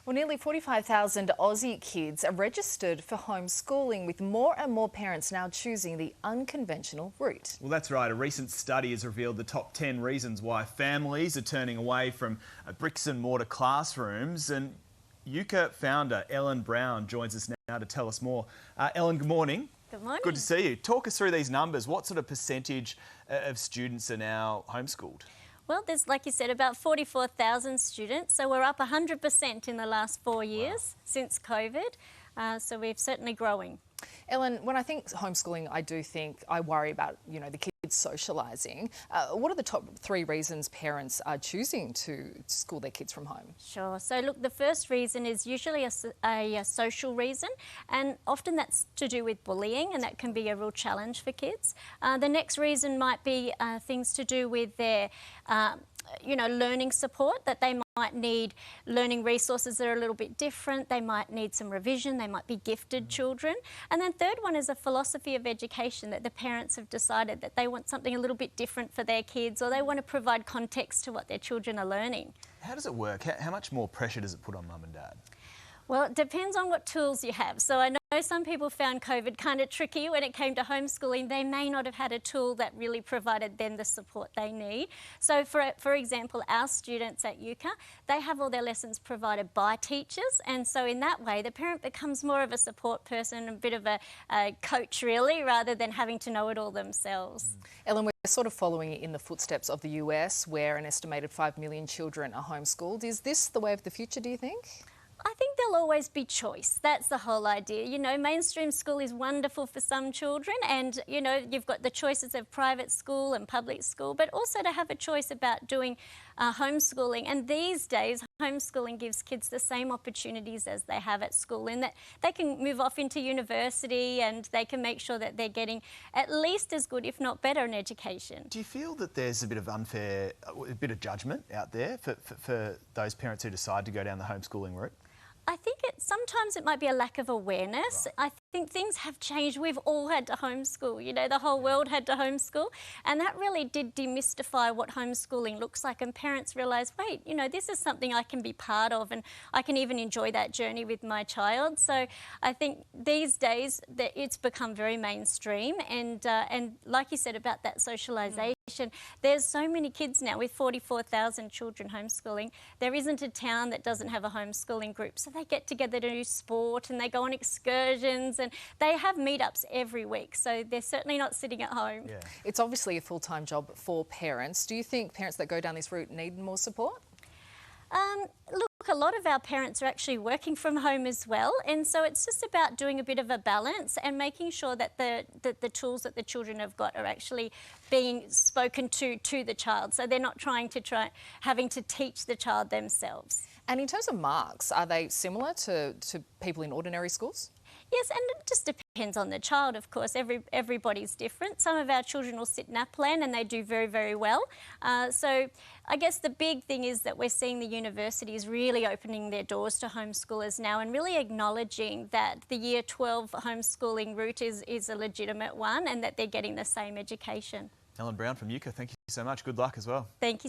Well, nearly 45,000 Aussie kids are registered for homeschooling, with more and more parents now choosing the unconventional route. Well, that's right. A recent study has revealed the top 10 reasons why families are turning away from bricks and mortar classrooms. And Euka founder Ellen Brown joins us now to tell us more. Ellen, good morning. Good morning. Good to see you. Talk us through these numbers. What sort of percentage of students are now homeschooled? Well, there's, like you said, about 44,000 students, so we're up 100% in the last 4 years since COVID, so we're certainly growing. Ellen, when I think homeschooling, I worry about, the kids socialising. What are the top 3 reasons parents are choosing to school their kids from home? Sure. So look, the first reason is usually a social reason, and often that's to do with bullying, and that can be a real challenge for kids. The next reason might be things to do with their learning support, that they might need learning resources that are a little bit different. They might need some revision. They might be gifted children. And then third one is a philosophy of education, that the parents have decided that they want something a little bit different for their kids, or they want to provide context to what their children are learning. How does it work? How much more pressure does it put on mum and dad? Well, it depends on what tools you have. So I know some people found COVID kind of tricky when it came to homeschooling. They may not have had a tool that really provided them the support they need. So for example, our students at Euka, they have all their lessons provided by teachers. And so in that way, the parent becomes more of a support person, a bit of a coach really, rather than having to know it all themselves. Ellen, we're sort of following in the footsteps of the US, where an estimated 5 million children are homeschooled. Is this the way of the future, do you think? I think there'll always be choice. That's the whole idea. Mainstream school is wonderful for some children, and, you've got the choices of private school and public school, but also to have a choice about doing homeschooling. And these days, homeschooling gives kids the same opportunities as they have at school, in that they can move off into university and they can make sure that they're getting at least as good, if not better, an education. Do you feel that there's a bit of judgment out there for those parents who decide to go down the homeschooling route? I think sometimes it might be a lack of awareness. Right. I think things have changed. We've all had to homeschool. The whole world had to homeschool. And that really did demystify what homeschooling looks like. And parents realise, wait, this is something I can be part of, and I can even enjoy that journey with my child. So I think these days that it's become very mainstream. And like you said about that socialisation, there's so many kids now with 44,000 children homeschooling. There isn't a town that doesn't have a homeschooling group. So they get together to do sport, and they go on excursions, and they have meetups every week. So they're certainly not sitting at home. Yeah. It's obviously a full-time job for parents. Do you think parents that go down this route need more support? Look, a lot of our parents are actually working from home as well, and so it's just about doing a bit of a balance and making sure that the tools that the children have got are actually being spoken to the child, so they're not having to teach the child themselves. And in terms of marks, are they similar to people in ordinary schools? Yes, and it just depends on the child, of course. Everybody's different. Some of our children will sit NAPLAN and they do very, very well. So I guess the big thing is that we're seeing the universities really opening their doors to homeschoolers now, and really acknowledging that the Year 12 homeschooling route is a legitimate one, and that they're getting the same education. Ellen Brown from Euka, thank you so much. Good luck as well. Thank you.